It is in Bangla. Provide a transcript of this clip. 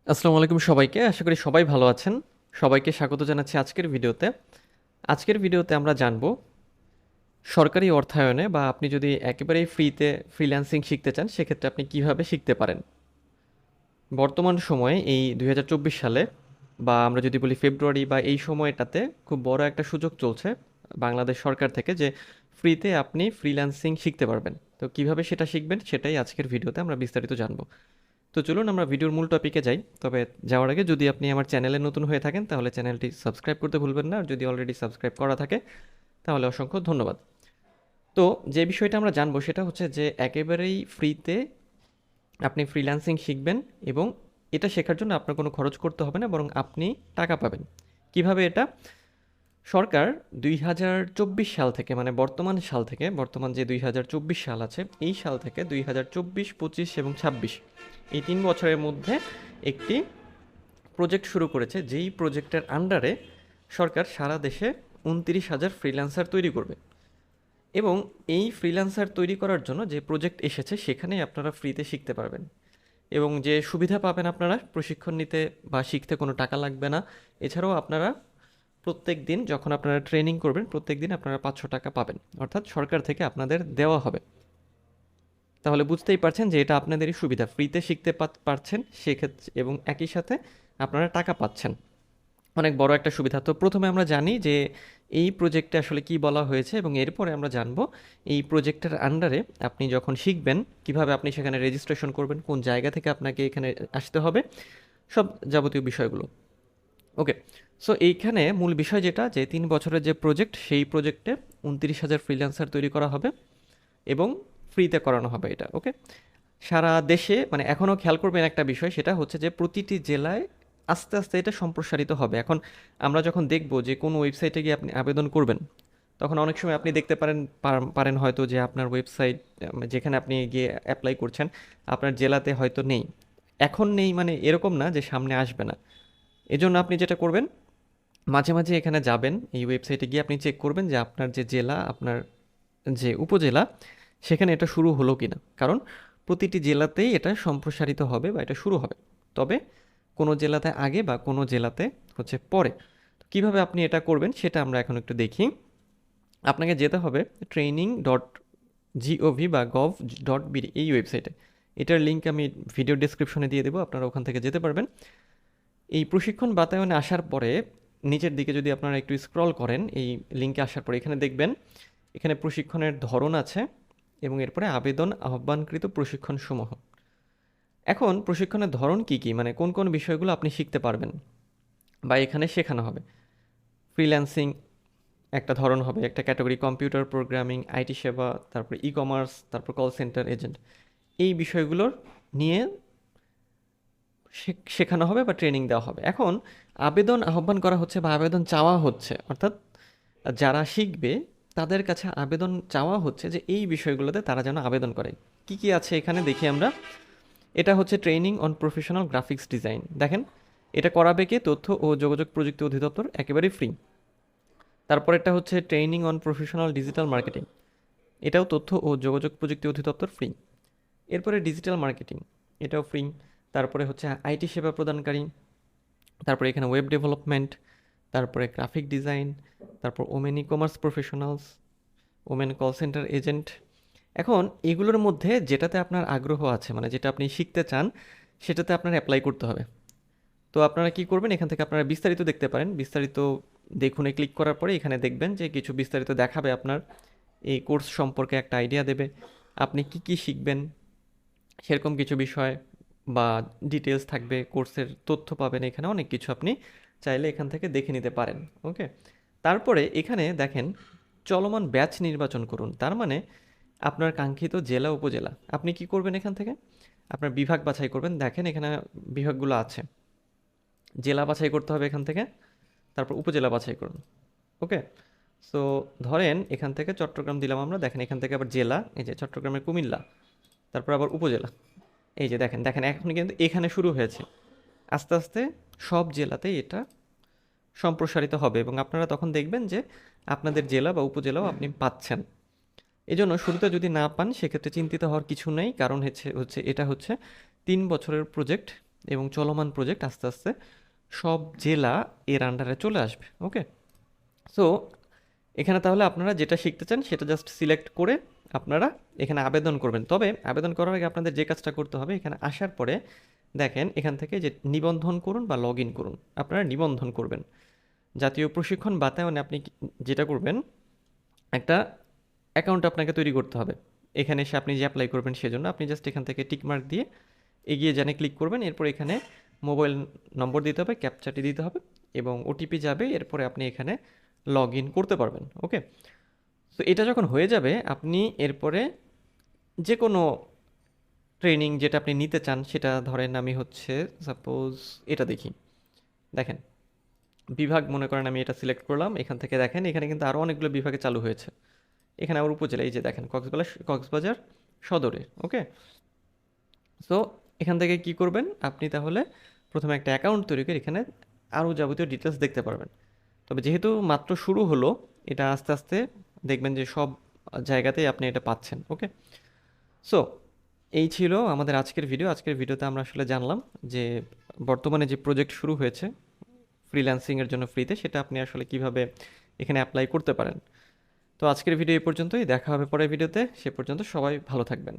আসসালামু আলাইকুম সবাইকে। আশা করি সবাই ভালো আছেন। সবাইকে স্বাগত জানাচ্ছি আজকের ভিডিওতে। আজকের ভিডিওতে আমরা জানব সরকারি অর্থায়নে বা আপনি যদি একেবারেই ফ্রিতে ফ্রিল্যান্সিং শিখতে চান সেক্ষেত্রে আপনি কিভাবে শিখতে পারেন। বর্তমান সময়ে এই 2024 সালে বা আমরা যদি বলি ফেব্রুয়ারি বা এই সময়টাতে খুব বড় একটা সুযোগ চলছে বাংলাদেশ সরকার থেকে যে ফ্রিতে আপনি ফ্রিল্যান্সিং শিখতে পারবেন। তো কিভাবে সেটা শিখবেন সেটাই আজকের ভিডিওতে আমরা বিস্তারিত জানব। তো চলুন আমরা ভিডিওর মূল টপিকে যাই। তবে যাওয়ার আগে যদি আপনি আমার চ্যানেলে নতুন হয়ে থাকেন তাহলে চ্যানেলটি সাবস্ক্রাইব করতে ভুলবেন না, আর যদি অলরেডি সাবস্ক্রাইব করা থাকে তাহলে অসংখ্য ধন্যবাদ। তো যে বিষয়টা আমরা জানবো সেটা হচ্ছে যে একেবারেই ফ্রিতে আপনি ফ্রিল্যান্সিং শিখবেন এবং এটা শেখার জন্য আপনার কোনো খরচ করতে হবে না, বরং আপনি টাকা পাবেন। কিভাবে এটা? সরকার 2024 সাল থেকে, মানে বর্তমান সাল থেকে, বর্তমান যে 2024 সাল আছে এই সাল থেকে 2024, 25 এবং 26 এই 3 বছরের মধ্যে একটি প্রজেক্ট শুরু করেছে, যেই প্রজেক্টের আন্ডারে সরকার সারা দেশে 29,000 ফ্রিল্যান্সার তৈরি করবে। এবং এই ফ্রিল্যান্সার তৈরি করার জন্য যে প্রজেক্ট এসেছে সেখানেই আপনারা ফ্রিতে শিখতে পারবেন। এবং যে সুবিধা পাবেন আপনারা প্রশিক্ষণ নিতে বা শিখতে কোনো টাকা লাগবে না। এছাড়াও আপনারা প্রত্যেক দিন যখন আপনারা ট্রেনিং করবেন প্রত্যেক দিন আপনারা 500 টাকা পাবেন, অর্থাৎ সরকার থেকে আপনাদের দেওয়া হবে। তাহলে বুঝতেই পারছেন যে এটা আপনাদেরই সুবিধা, ফ্রিতে শিখতে পারছেন সেক্ষেত্রে, এবং একই সাথে আপনারা টাকা পাচ্ছেন। অনেক বড় একটা সুবিধা। তো প্রথমে আমরা জানি যে এই প্রজেক্টে আসলে কি বলা হয়েছে এবং এরপরে আমরা জানবো এই প্রজেক্টের আন্ডারে আপনি যখন শিখবেন কিভাবে আপনি সেখানে রেজিস্ট্রেশন করবেন, কোন জায়গা থেকে আপনাকে এখানে আসতে হবে, সব যাবতীয় বিষয়গুলো। ওকে, সো এইখানে মূল বিষয় যেটা, যে 3 বছরের যে প্রজেক্ট সেই প্রজেক্টে 29,000 ফ্রিল্যান্সার তৈরি করা হবে এবং ফ্রিতে করানো হবে এটা। ওকে, সারা দেশে, মানে এখনও খেয়াল করবেন একটা বিষয়, সেটা হচ্ছে যে প্রতিটি জেলায় আস্তে আস্তে এটা সম্প্রসারিত হবে। এখন আমরা যখন দেখব যে কোন ওয়েবসাইটে গিয়ে আপনি আবেদন করবেন, তখন অনেক সময় আপনি দেখতে পারেন হয়তো যে আপনার ওয়েবসাইট যেখানে আপনি গিয়ে অ্যাপ্লাই করছেন আপনার জেলাতে হয়তো নেই। এখন নেই মানে এরকম না যে সামনে আসবে না। এজন্য আপনি যেটা করবেন, মাঝে মাঝে এখানে যাবেন, এই ওয়েবসাইটে গিয়ে আপনি চেক করবেন যে আপনার যে জেলা, আপনার যে উপজেলা, সেখানে এটা শুরু হলো কিনা। কারণ প্রতিটি জেলাতেই এটা সম্প্রসারিত হবে বা এটা শুরু হবে। তবে কোনো জেলাতে আগে বা কোনো জেলাতে হচ্ছে পরে। কিভাবে আপনি এটা করবেন সেটা আমরা এখন একটু দেখি। আপনাকে যেতে হবে training.gov বা gov.bd এই ওয়েবসাইটে। এটার লিঙ্ক আমি ভিডিও ডেসক্রিপশনে দিয়ে দেবো, আপনারা ওখান থেকে যেতে পারবেন। এই প্রশিক্ষণ বাতায়নে আসার পরে নিচের দিকে যদি আপনারা একটু স্ক্রল করেন, এই লিঙ্কে আসার পরে এখানে দেখবেন এখানে প্রশিক্ষণের ধরন আছে এবং এরপরে আবেদন আহ্বানকৃত প্রশিক্ষণ সমূহ। এখন প্রশিক্ষণের ধরন কি কি, মানে কোন কোন বিষয়গুলো আপনি শিখতে পারবেন বা এখানে শেখানো হবে। ফ্রিল্যান্সিং একটা ধরন হবে, একটা ক্যাটাগরি কম্পিউটার প্রোগ্রামিং, আইটি সেবা, তারপর ই কমার্স, তারপর কল সেন্টার এজেন্ট, এই বিষয়গুলোর নিয়ে শেখানো হবে বা ট্রেনিং দেওয়া হবে। এখন আবেদন আহ্বান করা হচ্ছে বা আবেদন চাওয়া হচ্ছে, অর্থাৎ যারা শিখবে তাদের কাছে আবেদন চাওয়া হচ্ছে যে এই বিষয়গুলোতে তারা যেন আবেদন করে। কি কি আছে এখানে দেখি আমরা। এটা হচ্ছে training on professional graphics design. দেখেন, এটা করাবে কে? তথ্য ও যোগাযোগ প্রযুক্তি অধিদপ্তর, একেবারেই ফ্রি। তারপর এটা হচ্ছে training on professional digital marketing, এটাও তথ্য ও যোগাযোগ প্রযুক্তি অধিদপ্তর, ফ্রি। এরপরে ডিজিটাল মার্কেটিং, এটাও ফ্রি। তারপরে হচ্ছে আইটি সেবা প্রদানকারী, তারপরে এখানে ওয়েব ডেভেলপমেন্ট, তারপরে গ্রাফিক ডিজাইন, তারপর women e commerce professionals, women call centre agent. এখন এগুলোর মধ্যে যেটাতে আপনার আগ্রহ আছে, মানে যেটা আপনি শিখতে চান, সেটাতে আপনার অ্যাপ্লাই করতে হবে। তো আপনারা কি করবেন, এখান থেকে আপনারা বিস্তারিত দেখতে পারেন। বিস্তারিত দেখুনে ক্লিক করার পরে এখানে দেখবেন যে কিছু বিস্তারিত দেখাবে, আপনার এই কোর্স সম্পর্কে একটা আইডিয়া দেবে, আপনি কি কি শিখবেন সেরকম কিছু বিষয় বা ডিটেলস থাকবে, কোর্সের তথ্য পাবেন, এখানে অনেক কিছু আপনি চাইলে এখান থেকে দেখে নিতে পারেন। ওকে, তারপরে এখানে দেখেন চলমান ব্যাচ নির্বাচন করুন। তার মানে আপনার কাঙ্ক্ষিত জেলা উপজেলা আপনি কি করবেন, এখান থেকে আপনার বিভাগ বাছাই করবেন। দেখেন এখানে বিভাগগুলো আছে, জেলা বাছাই করতে হবে এখান থেকে, তারপর উপজেলা বাছাই করুন। ওকে, সো ধরেন এখান থেকে চট্টগ্রাম দিলাম আমরা, দেখেন এখান থেকে আবার জেলা, এই যে চট্টগ্রামের কুমিল্লা, তারপর আবার উপজেলা। এই যে দেখেন দেখেন এখন কিন্তু এখানে শুরু হয়েছে, আস্তে আস্তে সব জেলাতেই এটা সম্প্রসারিত হবে এবং আপনারা তখন দেখবেন যে আপনাদের জেলা বা উপজেলাও আপনি পাচ্ছেন। এজন্য শুরুতে যদি না পান সেক্ষেত্রে চিন্তিত হওয়ার কিছু নেই, কারণ হচ্ছে হচ্ছে এটা হচ্ছে 3 বছরের প্রজেক্ট এবং চলমান প্রজেক্ট আস্তে আস্তে সব জেলা এর আন্ডারে চলে আসবে। ওকে, সো এখানে তাহলে আপনারা যেটা শিখতে চান সেটা জাস্ট সিলেক্ট করে আপনারা এখানে আবেদন করবেন। তবে আবেদন করার আগে আপনাদের যে কাজটা করতে হবে, এখানে আসার পরে দেখেন এখান থেকে যে নিবন্ধন করুন বা লগ ইন করুন, আপনারা নিবন্ধন করবেন। জাতীয় প্রশিক্ষণ বাতায়নে আপনি যেটা করবেন, একটা অ্যাকাউন্ট আপনাকে তৈরি করতে হবে। এখানে এসে আপনি যে অ্যাপ্লাই করবেন সেজন্য আপনি জাস্ট এখান থেকে টিকমার্ক দিয়ে এগিয়ে জানে ক্লিক করবেন। এরপর এখানে মোবাইল নম্বর দিতে হবে, ক্যাপচাটি দিতে হবে এবং ওটিপি যাবে। এরপরে আপনি এখানে লগ ইন করতে পারবেন। ওকে, তো এটা যখন হয়ে যাবে আপনি এরপরে যে কোনো ট্রেনিং যেটা আপনি নিতে চান, সেটা ধরেন আমি হচ্ছে সাপোজ এটা দেখি, দেখেন বিভাগ মনে করেন আমি এটা সিলেক্ট করলাম। এখান থেকে দেখেন এখানে কিন্তু আরও অনেকগুলো বিভাগে চালু হয়েছে। এখানে আবার উপজেলা, এই যে দেখেন কক্সবাজার সদরে। ওকে, সো এখান থেকে কি করবেন আপনি, তাহলে প্রথমে একটা অ্যাকাউন্ট তৈরি করে এখানে আরও যাবতীয় ডিটেলস দেখতে পারবেন। তবে যেহেতু মাত্র শুরু হলো, এটা আস্তে আস্তে দেখবেন যে সব জায়গাতেই আপনি এটা পাচ্ছেন। ওকে, সো এই ছিল আমাদের আজকের ভিডিও। আজকের ভিডিওতে আমরা আসলে জানলাম যে বর্তমানে যে প্রজেক্ট শুরু হয়েছে ফ্রিল্যান্সিংয়ের জন্য ফ্রিতে, সেটা আপনি আসলে কিভাবে এখানে অ্যাপ্লাই করতে পারেন। তো আজকের ভিডিও এই পর্যন্তই, দেখা হবে পরের ভিডিওতে। সে পর্যন্ত সবাই ভালো থাকবেন।